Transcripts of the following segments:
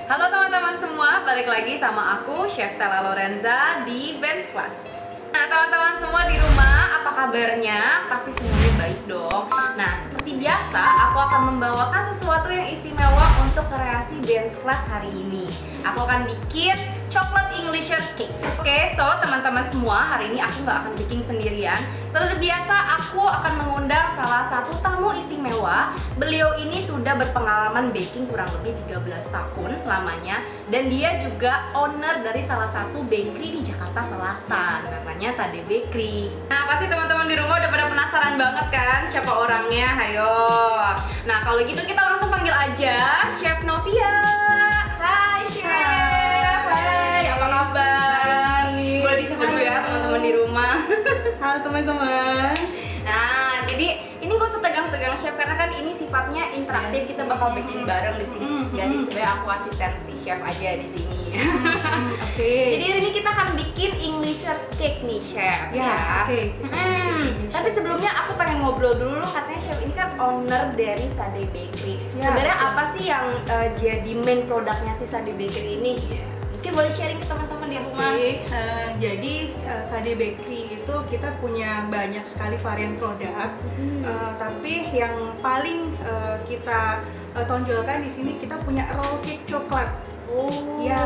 Halo teman-teman semua, balik lagi sama aku Chef Stella Lorenza di Ben's Class. Nah teman-teman semua di rumah, apa kabarnya? Pasti semuanya baik dong. Nah seperti biasa, aku akan membawakan sesuatu yang istimewa untuk kreasi Ben's Class hari ini. Aku akan bikin coklat English cake. Oke, so teman-teman semua, hari ini aku nggak akan bikin sendirian. Seperti biasa, aku akan mengundang salah satu tamu istimewa. Beliau ini sudah berpengalaman baking kurang lebih 13 tahun lamanya, dan dia juga owner dari salah satu bakery di Jakarta Selatan, namanya Sade Bakery. Nah pasti teman-teman di rumah udah pada penasaran banget kan siapa orangnya, hayo. Nah kalau gitu kita langsung panggil aja Chef Novia. Hai Chef. Hai, apa kabar? Boleh disapa dulu ya teman-teman di rumah. Halo teman-teman. Nah, jadi ini gak usah tegang-tegang chef karena kan ini sifatnya interaktif, kita bakal bikin bareng di sini. Gak sih, sebenarnya aku asisten si chef aja di sini. Oke. Jadi hari ini kita akan bikin English cake nih chef. Ya, oke. Tapi sebelumnya aku pengen ngobrol dulu, katanya chef ini kan owner dari Sade Bakery. Ya, Sebenarnya apa sih yang jadi main produknya si Sade Bakery ini? Mungkin boleh sharing ke teman-teman di rumah. Jadi Sade Bakery itu kita punya banyak sekali varian produk, tapi yang paling kita tonjolkan di sini kita punya roll cake coklat. Oh, ya,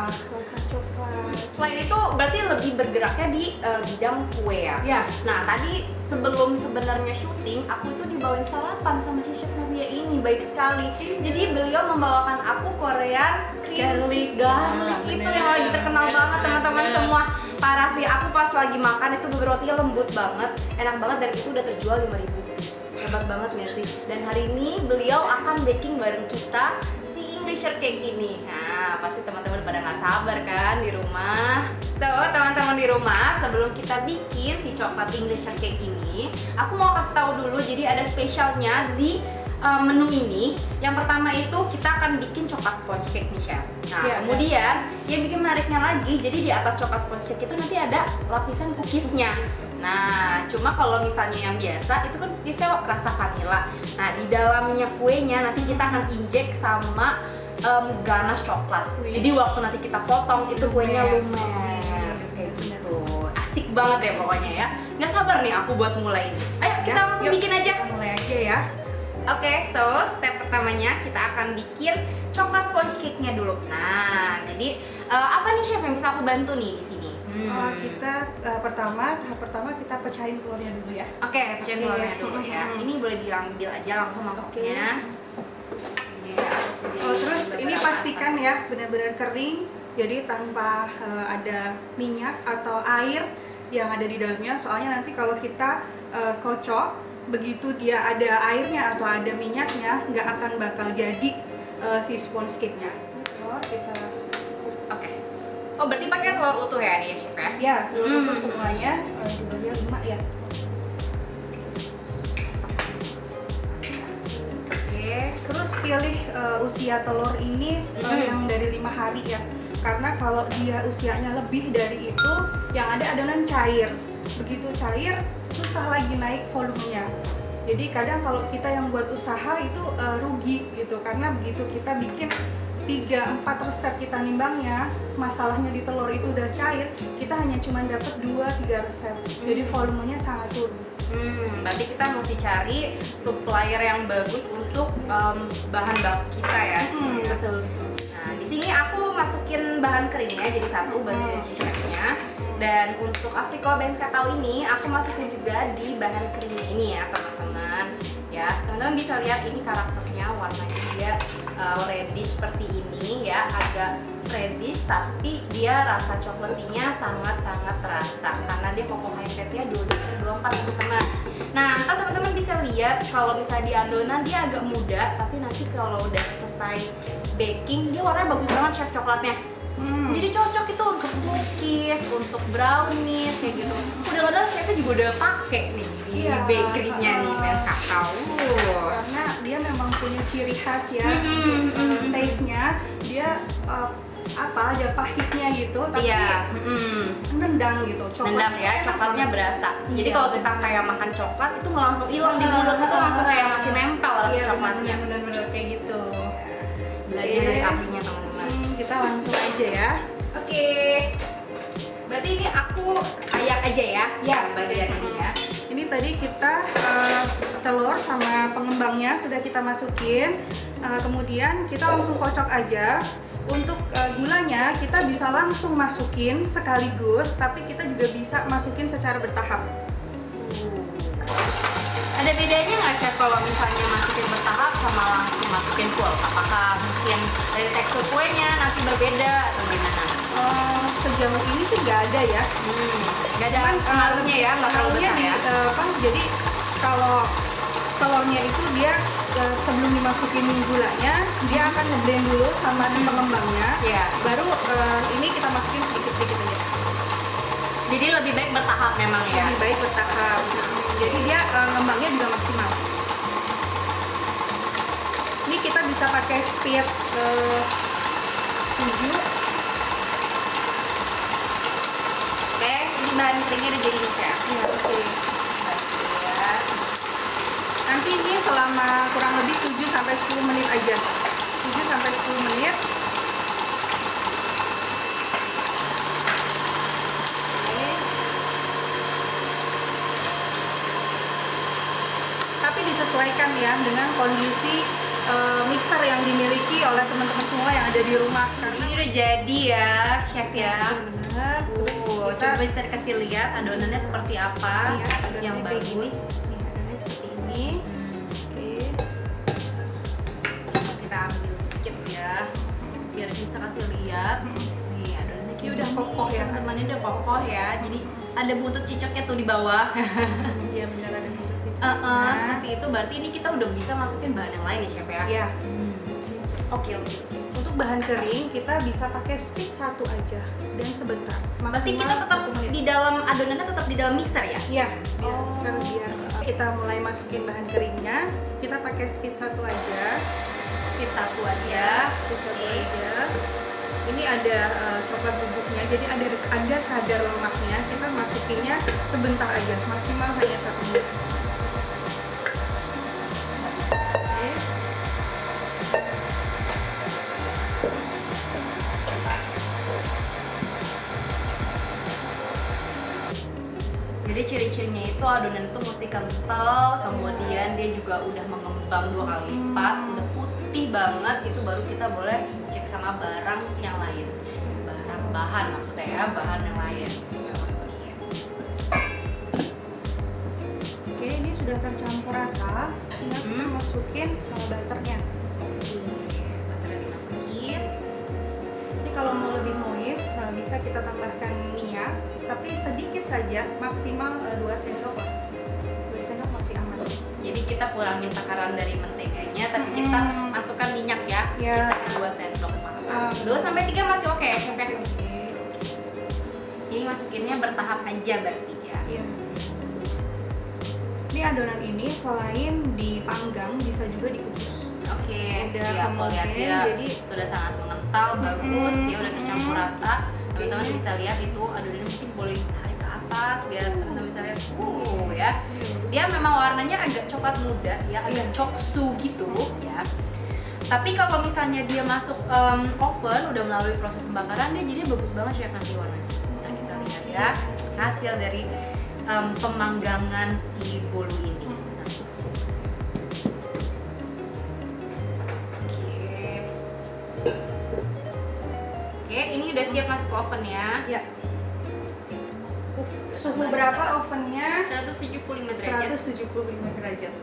roll cake coklat. Selain itu berarti lebih bergeraknya di bidang kue ya. Ya. Nah tadi sebelum sebenarnya syuting, aku itu dibawain sarapan sama si Chef Novia ini, baik sekali. Jadi beliau membawakan aku Korean cream cheese garlic itu yang lagi terkenal banget teman-teman semua. Parah sih, aku pas lagi makan itu rotinya lembut banget, enak banget, dan itu udah terjual 5.000 piece. Hebat banget ya sih. Dan hari ini beliau akan baking bareng kita English cake ini. Nah, pasti teman-teman pada nggak sabar kan di rumah. So, teman-teman di rumah, sebelum kita bikin si coklat English cake ini, aku mau kasih tahu dulu. Jadi ada spesialnya di menu ini. Yang pertama itu kita akan bikin coklat sponge cake nih chef. Nah, kemudian yang bikin menariknya lagi, jadi di atas coklat sponge cake itu nanti ada lapisan cookiesnya. Nah, cuma kalau misalnya yang biasa itu kan cookiesnya rasa vanilla. Nah, di dalamnya kuenya nanti kita akan injek sama ganache coklat. Jadi waktu nanti kita potong itu kuenya lumer kayak gitu. Asik banget ya pokoknya ya. Nggak sabar nih aku buat mulai ini. Ayo kita langsung bikin aja. Kita mulai aja ya. Oke, so step pertamanya kita akan bikin coklat sponge cake-nya dulu. Nah, jadi apa nih chef yang bisa aku bantu nih di sini? Kita tahap pertama kita pecahin telurnya dulu ya. Oke, pecahin telurnya dulu ya. Ini boleh diambil aja langsung mangkoknya. Terus ini pastikan ya benar-benar kering, jadi tanpa ada minyak atau air yang ada di dalamnya. Soalnya nanti kalau kita kocok, begitu dia ada airnya atau ada minyaknya, nggak akan bakal jadi si sponge cake-nya. Oke. Oh, berarti pakai telur utuh ya nih ya chef ya? Ya, telur utuh semuanya, jumlahnya 5 ya. Terus pilih usia telur ini yang dari 5 hari ya, karena kalau dia usianya lebih dari itu, yang ada adonan cair. Begitu cair, susah lagi naik volumenya. Jadi kadang kalau kita yang buat usaha itu rugi gitu, karena begitu kita bikin 3-4 resep kita nimbangnya, masalahnya di telur itu udah cair, kita hanya cuma dapat 2-3 resep. Jadi volumenya sangat turun. Berarti kita mesti cari supplier yang bagus untuk bahan baku kita ya. Betul. Nah, di sini aku masukin bahan keringnya jadi satu, bantuin chefnya. Dan untuk apricot benz kakao ini aku masukin juga di bahan keringnya ini ya teman-teman. Ya, teman-teman bisa lihat ini karakternya, warnanya dia reddish seperti ini ya, agak reddish tapi dia rasa coklatinya sangat-sangat terasa karena dia cocoa high fat-nya 2,24 teman-teman. Nah, ntar teman-teman bisa lihat kalau misalnya di adonan dia agak muda, tapi nanti kalau udah selesai baking dia warnanya bagus banget chef coklatnya. Jadi cocok itu untuk cookies, untuk brownies kayak gitu. Udah chefnya juga udah pakai nih di bakery-nya nih Ben's Kakao. Karena dia memang punya ciri khas ya, taste-nya dia ada pahitnya gitu, tapi nendang gitu. Nendang ya, coklatnya berasa. Jadi kalau kita kayak makan coklat itu langsung hilang di mulut, itu langsung kayak masih nempel rasa coklatnya. Bener-bener kayak gitu. belajar dari ahlinya teman-teman. Kita langsung aja ya. Oke. Berarti ini aku ayak aja ya, Ya, bagian ini ya. Ini tadi kita telur sama pengembangnya sudah kita masukin. Kemudian kita langsung kocok aja. Untuk gulanya kita bisa langsung masukin sekaligus, tapi kita juga bisa masukin secara bertahap. Ada bedanya nggak Chef kalau misalnya masukin bertahap sama langsung masukin full? Apakah mungkin dari tekstur kuenya nanti berbeda atau gimana? Sejauh ini sih nggak ada ya. Nggak ada pengaruhnya ya, nggak terlalu besar ya? Jadi kalau telurnya itu dia sebelum dimasukin gulanya, dia akan ngeblend dulu sama si pengembangnya. Iya. Baru ini kita masukin sedikit-sedikit aja. Jadi lebih baik bertahap memang ya? Lebih baik bertahap. Jadi dia ngembangnya juga maksimal. Ini kita bisa pakai speed 7. Oke, ini bahan keringnya udah jadi nih Chef. Iya, oke. Ya. Nanti ini selama kurang lebih 7 sampai 10 menit aja. 7 sampai 10 menit. Oke. Tapi disesuaikan ya dengan kondisi mixer yang dimiliki oleh teman-teman semua yang ada di rumah. Ini udah jadi ya Chef ya. Benar. Coba bisa dikasih lihat adonannya seperti apa Iya, yang adonannya kayak bagus. gini. Nih, adonannya seperti ini. Oke. Kita ambil dikit ya, biar bisa kasih lihat. Nih adonannya Ini udah kokoh ya, teman-teman, ini udah kokoh ya. Jadi ada buntut cicaknya tuh di bawah. Iya benar, ada bisa Seperti itu. Berarti ini kita udah bisa masukin bahan yang lain ya Chef ya. Iya. Oke. Untuk bahan kering kita bisa pakai stick 1 aja dan sebentar. Berarti kita Maksimal tetap 1 menit. di dalam adonannya tetap di dalam mixer ya? Iya, biar kita mulai masukin bahan keringnya, kita pakai speed 1 aja. Speed 1 aja. Speed 1 aja. Ini ada coklat bubuknya, jadi ada kadar lemaknya. Kita masukinnya sebentar aja, maksimal hanya 1 menit. Oke. Jadi ciri-cirinya itu adonan itu mesti kental, kemudian dia juga udah mengembang 2 kali lipat, udah putih banget, itu baru kita boleh dicek sama barang yang lain. Bahan maksudnya ya, bahan yang lain. Oke, ini sudah tercampur rata. Tinggal kita masukin butternya. Butternya dimasukin. Ini kalau mau lebih moist, bisa kita tambahkan minyak, tapi sedikit saja, maksimal 2 sendok lah. 2 sendok masih aman. Jadi kita kurangin takaran dari menteganya, tapi kita masukkan minyak ya, sekitar 2 sendok makan. 2 sampai 3 masih oke ya, Chef. Jadi masukinnya bertahap aja berarti ya. Iya. Ini adonan ini selain dipanggang bisa juga dikukus. Oke, Udah ya aku lihat homogen, dia jadi sudah sangat mengental, bagus ya, udah tercampur rata. Teman-teman bisa lihat itu adonannya mungkin boleh ditarik ke atas biar teman-teman bisa lihat. Ya. Dia memang warnanya agak coklat muda ya, agak coksu gitu ya. Tapi kalau misalnya dia masuk oven udah melalui proses pembakaran, dia jadi bagus banget Chef nanti warnanya. Bisa kita lihat ya hasil dari pemanggangan si bolu ini. Oke, ini udah siap masuk ke oven ya. Ya. Suhu berapa ovennya? 175 derajat. 175 derajat.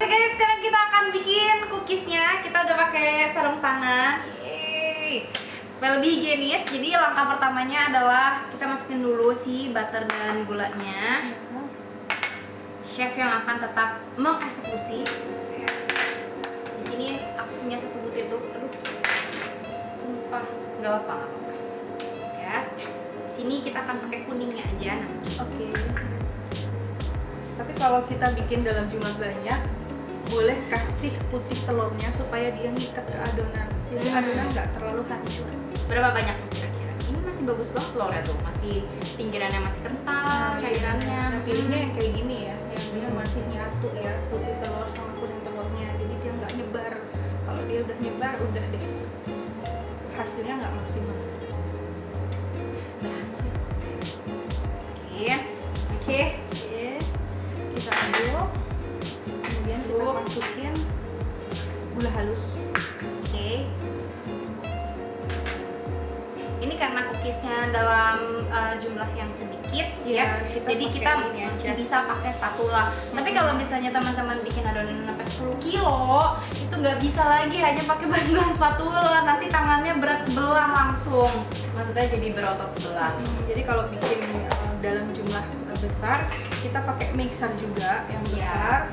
Oke guys, sekarang kita akan bikin cookiesnya. Kita udah pakai sarung tangan. Yeay. Supaya lebih higienis, jadi langkah pertamanya adalah kita masukin dulu si butter dan gulanya. Chef yang akan tetap mengeksekusi. Di sini aku punya 1 butir tuh. Aduh, tumpah. Nggak apa-apa. Ya. Di sini kita akan pakai kuningnya aja nanti. Oke. Tapi kalau kita bikin dalam jumlah banyak, boleh kasih putih telurnya supaya dia ngikat ke adonan. Jadi adonan nggak terlalu hancur. Berapa banyak tuh kira-kira? Ini masih bagus banget telurnya tuh, masih pinggirannya masih kental, cairannya. Pilihnya yang kayak gini ya, dia masih nyatu ya, putih telur sama kuning telurnya, jadi dia nggak nyebar. Kalau dia udah nyebar, udah deh hasilnya nggak maksimal. Berhasil. Oke. Kita aduk, kemudian kita masukin gula halus. Oke. Ini karena cookiesnya dalam jumlah yang sedikit ya, jadi kita masih bisa pakai spatula. Tapi kalau misalnya teman-teman bikin adonan sampai 10 kilo, itu nggak bisa lagi hanya pakai bantuan spatula. Nanti tangannya berat sebelah langsung. Maksudnya jadi berotot sebelah. Jadi kalau bikin dalam jumlah besar, kita pakai mixer juga yang besar.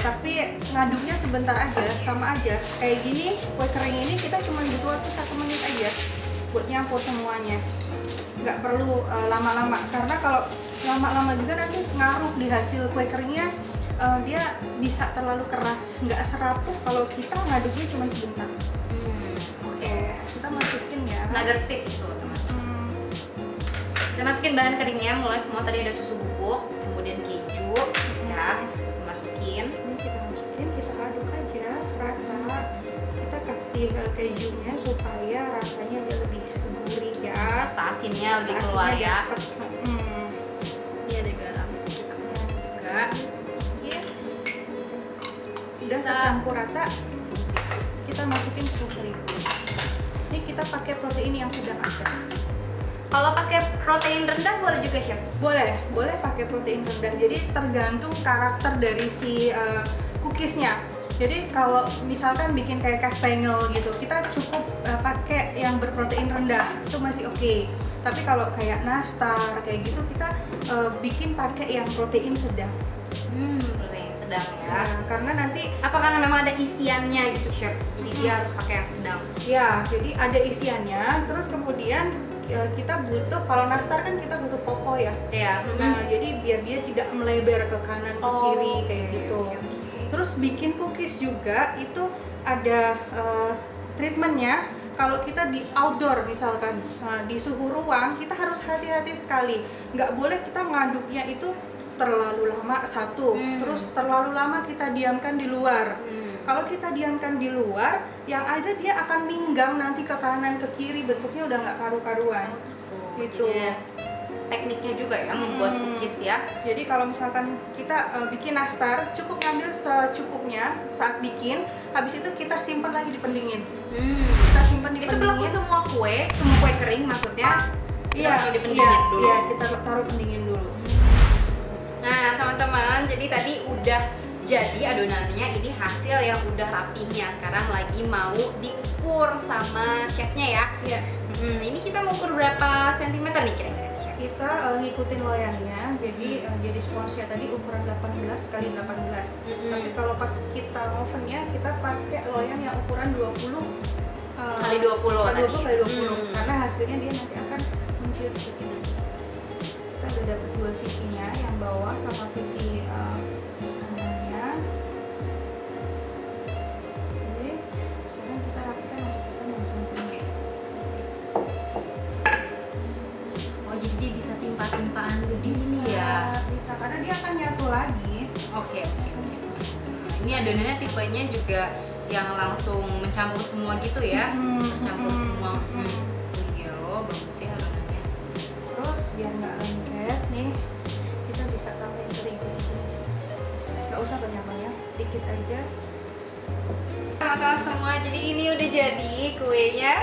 Tapi ngaduknya sebentar aja, sama aja. Kayak gini, kue kering ini kita cuma butuh waktu 1 menit aja buat nyampur semuanya, nggak perlu lama-lama, karena kalau lama-lama juga nanti ngaruh di hasil kue keringnya. Dia bisa terlalu keras, nggak serapuh kalau kita ngaduknya cuma sebentar. Oke, kita masukin ya. Nugget tips tuh teman-teman. Kita masukin bahan keringnya, mulai semua tadi ada susu bubuk, kemudian keju, ya, masukin. Ini kita masukin, kita aduk aja rata. Kita kasih kejunya supaya rasanya dia lebih gurih ya. Rasa asinnya lebih keluar ya. Ini ada garam. Enggak. Sudah tercampur rata, kita masukin tepung terigu. Ini kita pakai protein yang sedang aja. Kalau pakai protein rendah boleh juga, Chef? Boleh pakai protein rendah. Jadi tergantung karakter dari si cookiesnya. Jadi kalau misalkan bikin kayak kastengel gitu, kita cukup pakai yang berprotein rendah, itu masih oke. Tapi kalau kayak nastar kayak gitu, kita bikin pakai yang protein sedang. Protein sedang ya. Nah, karena nanti apa karena memang ada isiannya gitu, Chef? Jadi dia harus pakai yang sedang. ya, jadi ada isiannya. Terus kemudian kita butuh, kalau nastar kan kita butuh koko ya. Iya. Nah, jadi biar dia tidak melebar ke kanan ke kiri kayak gitu. Terus bikin cookies juga itu ada treatmentnya. Kalau kita di outdoor misalkan di suhu ruang, kita harus hati-hati sekali. Nggak boleh kita ngaduknya itu terlalu lama terus terlalu lama kita diamkan di luar. Kalau kita diamkan di luar, yang ada dia akan minggang nanti ke kanan ke kiri, bentuknya udah nggak karu-karuan. Gitu. Jadi, tekniknya juga ya membuat cookies ya. Jadi kalau misalkan kita bikin nastar, cukup ngambil secukupnya saat bikin, habis itu kita simpan lagi di pendingin. Kita simpan di pendingin. Itu berlaku semua kue kering maksudnya? Iya, di pendingin dulu. Iya, kita taruh pendingin dulu. Nah, teman-teman, jadi tadi udah jadi adonannya, ini hasil yang udah rapinya. Sekarang lagi mau diukur sama chefnya ya. Iya. Ini kita mau ukur berapa sentimeter nih kira-kira? Kita ngikutin loyangnya, jadi sponsnya tadi ukuran 18 x 18. Tapi kalau pas kita ovennya, kita pakai loyang yang ukuran 20 kali 20 kali tadi. 20 karena hasilnya dia nanti akan menciut seperti ini. Kita udah dapet dua sisinya, yang bawah sama sisi kanannya. Oke, sekarang kita rapikan untuk kita langsung tinggi. Jadi dia bisa timpa-timpaan begini ya? Bisa, karena dia akan nyatu lagi. Oke. Nah, ini adonannya tipenya juga yang langsung mencampur semua gitu ya? Tercampur semua. Iya, bagus ya adonannya. Terus biar nggak lengket nih, kita bisa tambahin terigu di sini. Nggak usah banyak-banyak, sedikit aja. Teman-teman semua, jadi ini udah jadi kuenya.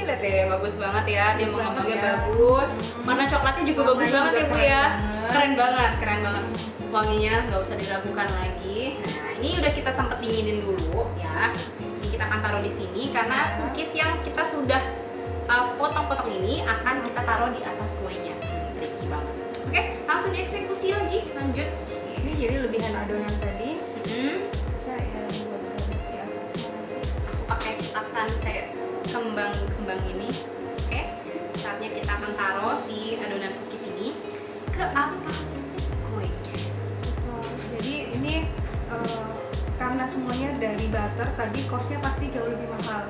Lihat deh, bagus banget ya. Dia mengembangnya bagus. Warna coklatnya juga bagus banget ya Bu ya. Keren banget. Wanginya nggak usah diragukan lagi. Nah, ini udah kita sempet dinginin dulu ya. Ini kita akan taruh di sini karena cookies yang kita sudah potong-potong ini akan kita taruh di atas kuenya. Tricky banget. Oke, langsung dieksekusi lagi. Lanjut. Ini jadi lebihan adonan tadi. Kita ya buat garis di atasnya nanti. Aku pakai cetakan kayak kembang ini. Oke, saatnya kita akan taruh si adonan cookies ini ke atas kuenya. Jadi ini karena semuanya dari butter tadi, costnya pasti jauh lebih mahal.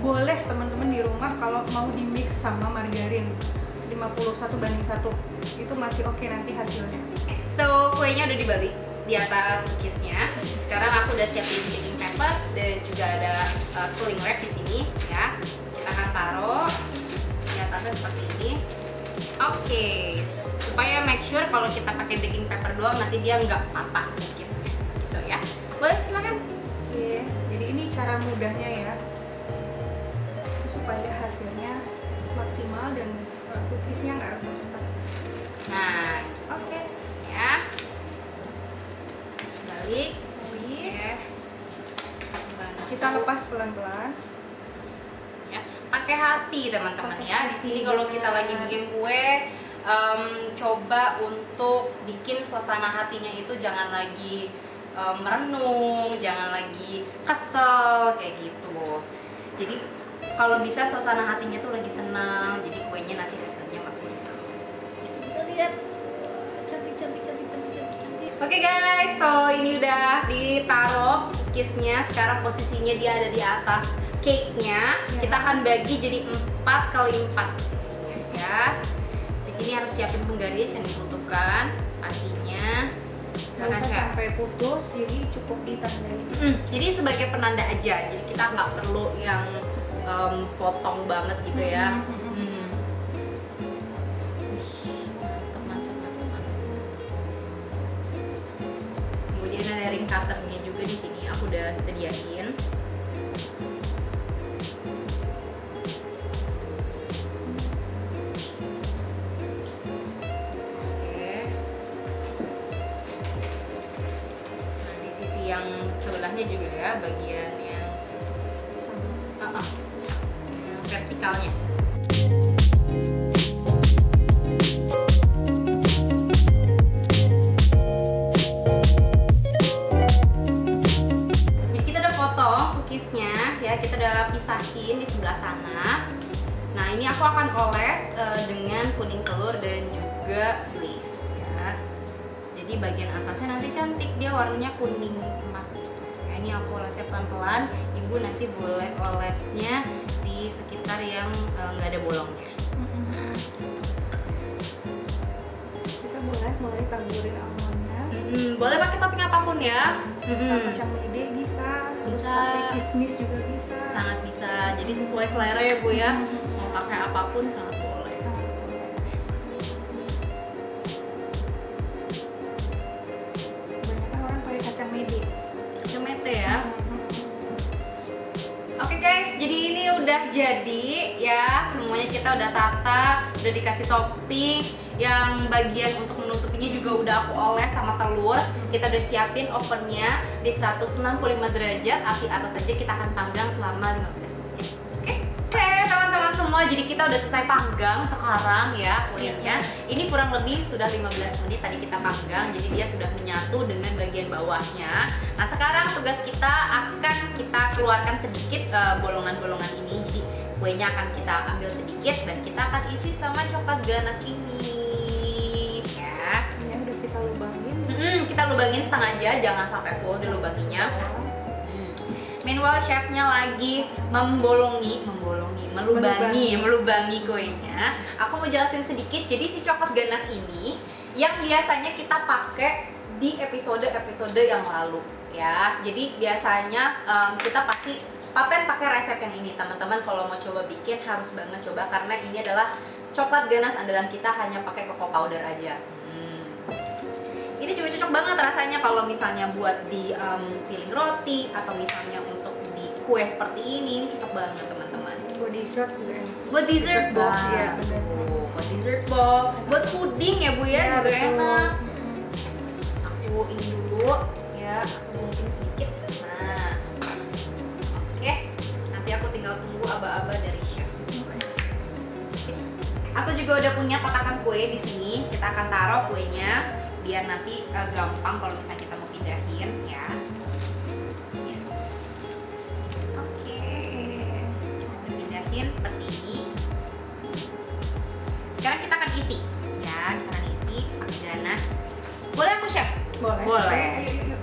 Boleh teman-teman di rumah kalau mau di mix sama margarin. 51:1 itu masih oke nanti hasilnya. So kuenya udah dibalik di atas cookiesnya. Sekarang aku udah siapin baking paper dan juga ada cooling wrap di sini ya. Kita akan taruh di atasnya seperti ini. Oke, supaya make sure kalau kita pakai baking paper doang nanti dia nggak patah cookiesnya, gitu ya. Boleh silakan. Oke, jadi ini cara mudahnya ya, supaya hasilnya maksimal dan cookiesnya nggak retak-retak. Nah, Oke, ya. Balik. Oke. Bantu. Kita lepas pelan-pelan. Ya, pakai hati teman-teman ya. Di sini kalau kita lagi bikin kue, coba untuk bikin suasana hatinya itu jangan lagi merenung, jangan lagi kesel kayak gitu. Jadi kalau bisa suasana hatinya tuh lagi senang, jadi kuenya nanti hasilnya maksimal. Kita lihat cantik. Oke guys, so ini udah ditaruh cookiesnya. Sekarang posisinya dia ada di atas cake-nya. Ya. Kita akan bagi jadi 4x4 posisinya ya. Di sini harus siapin penggaris yang dibutuhkan pastinya. Nggak Silakan usah Chef. sampai putus, jadi cukup ditandain. Jadi sebagai penanda aja. Jadi kita nggak perlu yang potong banget gitu ya. Teman-teman. Kemudian ada ring cutternya juga di sini. Aku udah sediain. Oke. Nah, di sisi yang sebelahnya juga ya, bagian yang yang vertikalnya. Jadi kita udah potong cookiesnya ya, kita udah pisahin di sebelah sana. Nah ini aku akan oles dengan kuning telur dan juga glaze ya. Jadi bagian atasnya nanti cantik, dia warnanya kuning emas gitu. Nah, ini aku olesnya pelan-pelan. Ibu nanti boleh olesnya di sekitar yang nggak ada bolongnya. Nah, Kita mulai taburin almondnya. boleh pakai topping apapun ya. Bisa macam mede bisa, terus Bisa. pakai kismis juga bisa. Sangat bisa. Jadi sesuai selera ya Bu ya. Mau pakai apapun sangat boleh. Kebanyakan orang pakai kacang mede. Cemete ya. Oke guys, jadi ini udah jadi ya, semuanya kita udah tata, udah dikasih topping. Yang bagian untuk menutupinya juga udah aku oles sama telur. Kita udah siapin ovennya di 165 derajat, api atas saja. Kita akan panggang selama 15 menit. Oke teman-teman semua, jadi kita udah selesai panggang sekarang ya kuenya. Ini kurang lebih sudah 15 menit tadi kita panggang, jadi dia sudah menyatu dengan bagian bawahnya. Nah sekarang tugas kita akan kita keluarkan sedikit bolongan-bolongan ini. Jadi kuenya akan kita ambil sedikit dan kita akan isi sama coklat ganache ini ya. Ini udah kita lubangin. Kita lubangin setengah aja, jangan sampai full dilubanginya. Meanwhile chefnya lagi melubangi kuenya. Aku mau jelasin sedikit. Jadi si coklat ganache ini yang biasanya kita pakai di episode-episode yang lalu ya. Jadi biasanya kita pasti paten pakai resep yang ini teman-teman. Kalau mau coba bikin harus banget coba karena ini adalah coklat ganache andalan kita, hanya pakai cocoa powder aja. Ini juga cocok banget rasanya kalau misalnya buat di filling roti atau misalnya untuk di kue seperti ini cocok banget teman-teman. Buat dessert juga enak. Buat dessert box ya, benar. buat dessert box, buat puding ya Bu ya, juga betul. enak. Aku ini dulu ya, aku gunting sedikit. Nah, oke, nanti aku tinggal tunggu aba-aba dari chef. Aku juga udah punya kotakan kue di sini. Kita akan taruh kuenya biar nanti gampang kalau misalnya kita mau pindahin ya. Oke, kita pindahin seperti ini. Sekarang kita akan isi ya, kita akan isi pakai ganache. Boleh aku chef? Boleh. Boleh. Ayo.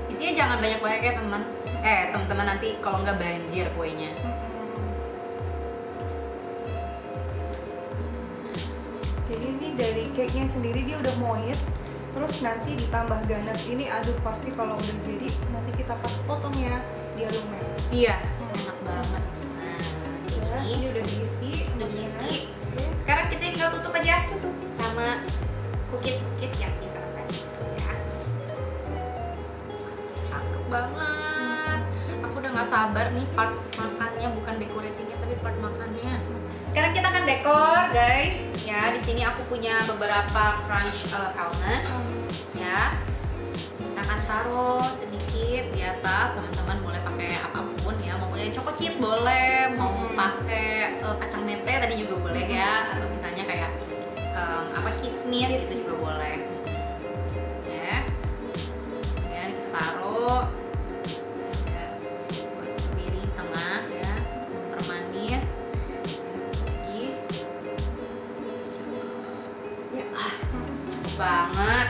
Isinya jangan banyak-banyak ya teman. Teman-teman nanti kalau nggak banjir kuenya. Jadi ini dari cake-nya sendiri dia udah moist. Terus nanti ditambah ganache ini, aduh pasti kalau udah jadi nanti kita pas potongnya dia lumer. Iya, enak banget. Nah, Ini udah diisi. udah diisi. Sekarang kita tinggal tutup aja sama cookies yang sisa tadi ya. Cakep banget. Aku udah nggak sabar nih part makannya, bukan decoratingnya tapi part makannya. Sekarang kita akan dekor guys. Ya, di sini aku punya beberapa crunch almond ya. Kita akan taruh sedikit di atas. Teman-teman boleh pakai apapun ya, mau pakai choco chip boleh, mau pakai kacang mete tadi juga boleh ya, atau misalnya kayak kismis itu juga boleh ya. Kemudian kita taruh ya, buat strawberry tengah ya, permanis lagi. Ya. Cakep banget.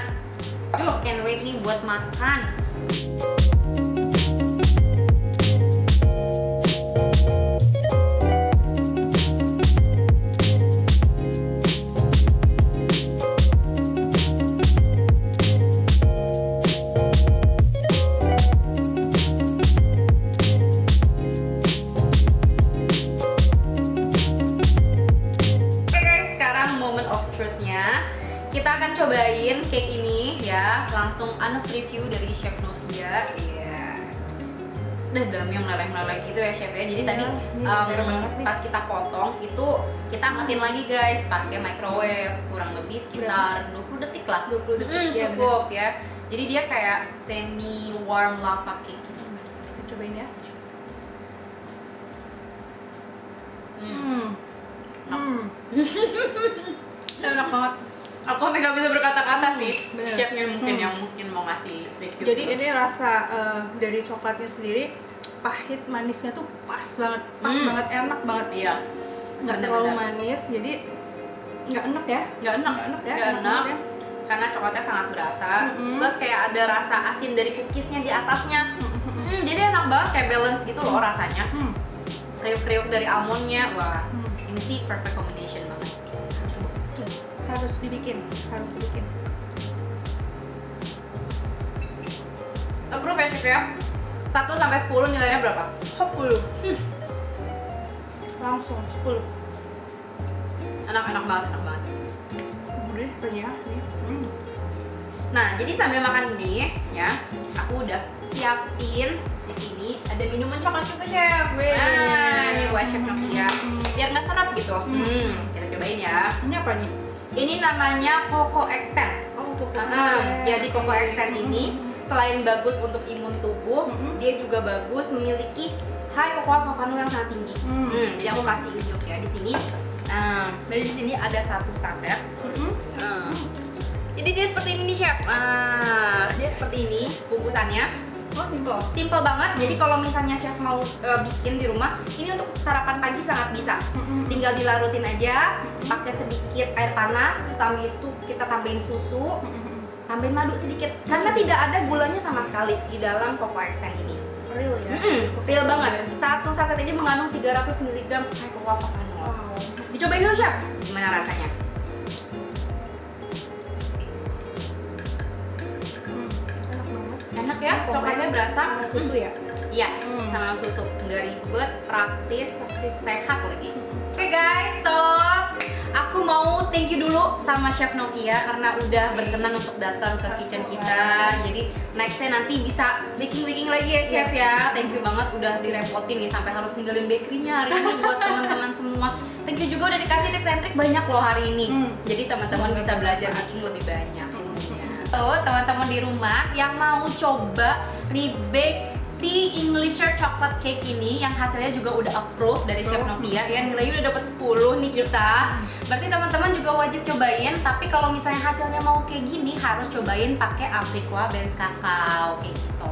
Duh, can't wait nih buat makan. Oke guys, sekarang moment of truth-nya. Kita akan cobain cake ini ya, langsung honest review dari Chef Novia. Iya. Dalam yang meleleh-meleleh gitu ya Chef ya. Jadi tadi pas kita potong itu kita angkatin lagi guys pakai microwave kurang lebih sekitar 20 detik lah. 20 detik ya, cukup ya. Jadi dia kayak semi warm lava cake gitu. Kita cobain ya. Enak banget. Aku nggak bisa berkata-kata sih. Bener. Chefnya mungkin yang mungkin mau ngasih review. Jadi ini rasa dari coklatnya sendiri pahit manisnya tuh pas banget, enak banget. Iya. Nggak terlalu manis, jadi nggak enak ya? Nggak enak ya? nggak enak banget ya? karena coklatnya sangat berasa. Terus kayak ada rasa asin dari cookiesnya di atasnya. Jadi enak banget, kayak balance gitu loh rasanya. Kriuk-kriuk dari almondnya, wah ini sih perfect combination banget. Harus dibikin. Approve ya Chef ya? 1 sampai 10 nilainya berapa? 10. Langsung 10. Enak banget. Udah tadi ya. Nah, jadi sambil makan ini ya, aku udah siapin di sini ada minuman coklat juga Chef. Nah, ini buat Chef Novia biar nggak seret gitu. Kita cobain ya. Ini apa nih? Ini namanya Coco Extend. Oh, Coco Jadi Coco Extend ini selain bagus untuk imun tubuh, dia juga bagus memiliki high cocoa volcano yang sangat tinggi. Jadi aku kasih unjuk ya di sini. Nah, dari sini ada 1 saset. Jadi dia seperti ini nih Chef. Dia seperti ini bungkusannya. Oh, simple Banget. Jadi kalau misalnya Chef mau bikin di rumah, ini untuk sarapan pagi sangat bisa. Tinggal dilarutin aja, pakai sedikit air panas, terus habis itu kita tambahin susu, tambahin madu sedikit. Karena tidak ada gulanya sama sekali di dalam Coco Extend ini. Real ya? Real banget. 1 saset ini mengandung 300 mg high cocoa volcano. Wow. Dicobain dulu Chef. Gimana rasanya? Enak banget. Enak ya, coklatnya berasa. Sama susu ya? Iya, sama susu. Nggak ribet, praktis, sehat lagi. Oke guys, so aku mau thank you dulu sama Chef Novia karena udah berkenan untuk datang ke kitchen kita. Jadi nextnya nanti bisa baking lagi ya Chef ya. Thank you banget udah direpotin nih sampai harus ninggalin bakerynya hari ini buat teman-teman semua. Thank you juga udah dikasih tips and trick banyak loh hari ini. Jadi teman-teman bisa belajar baking lebih banyak. Tuh teman-teman di rumah yang mau coba rebake si Englisher chocolate cake ini yang hasilnya juga udah approve dari Chef Novia ya, nilainya udah dapat 10 nih kita. Berarti teman-teman juga wajib cobain, tapi kalau misalnya hasilnya mau kayak gini harus cobain pakai Afriqua Benz Kakao kayak gitu.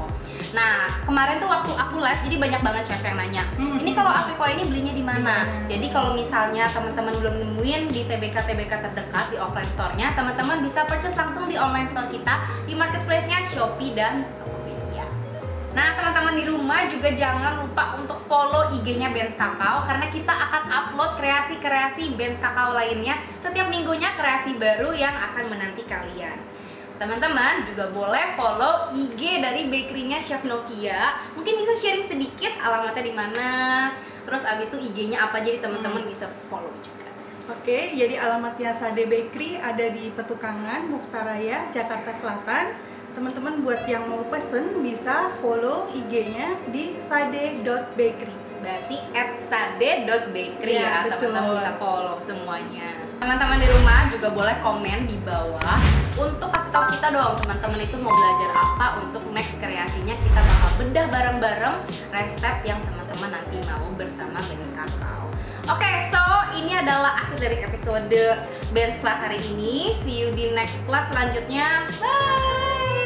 Nah, kemarin tuh waktu aku live jadi banyak banget chef yang nanya, ini kalau Afriqua ini belinya di mana? Jadi kalau misalnya teman-teman belum nemuin di TBK terdekat di offline store-nya, teman-teman bisa purchase langsung di online store kita di marketplace-nya Shopee dan Tokopedia. Nah, teman-teman di rumah juga jangan lupa untuk follow IG-nya Benz Kakao karena kita akan upload kreasi-kreasi Benz Kakao lainnya setiap minggunya, kreasi baru yang akan menanti kalian. Teman-teman juga boleh follow IG dari bakery-nya Chef Novia. Mungkin bisa sharing sedikit alamatnya di mana, terus abis itu IG-nya apa, jadi teman-teman bisa follow juga. Oke, jadi alamatnya Sade Bakery ada di Petukangan, Mukhtaraya, Jakarta Selatan. Teman-teman buat yang mau pesen bisa follow IG-nya di sade.bakery. Berarti @sade.bakery ya, betul. teman-teman bisa follow semuanya. Teman-teman di rumah juga boleh komen di bawah untuk kasih tahu kita dong, teman-teman itu mau belajar apa untuk next kreasinya. Kita bakal bedah bareng-bareng resep yang teman-teman nanti mau bersama Benz Kakao. Oke, so ini adalah akhir dari episode Benz Class hari ini. See you di next class selanjutnya. Bye!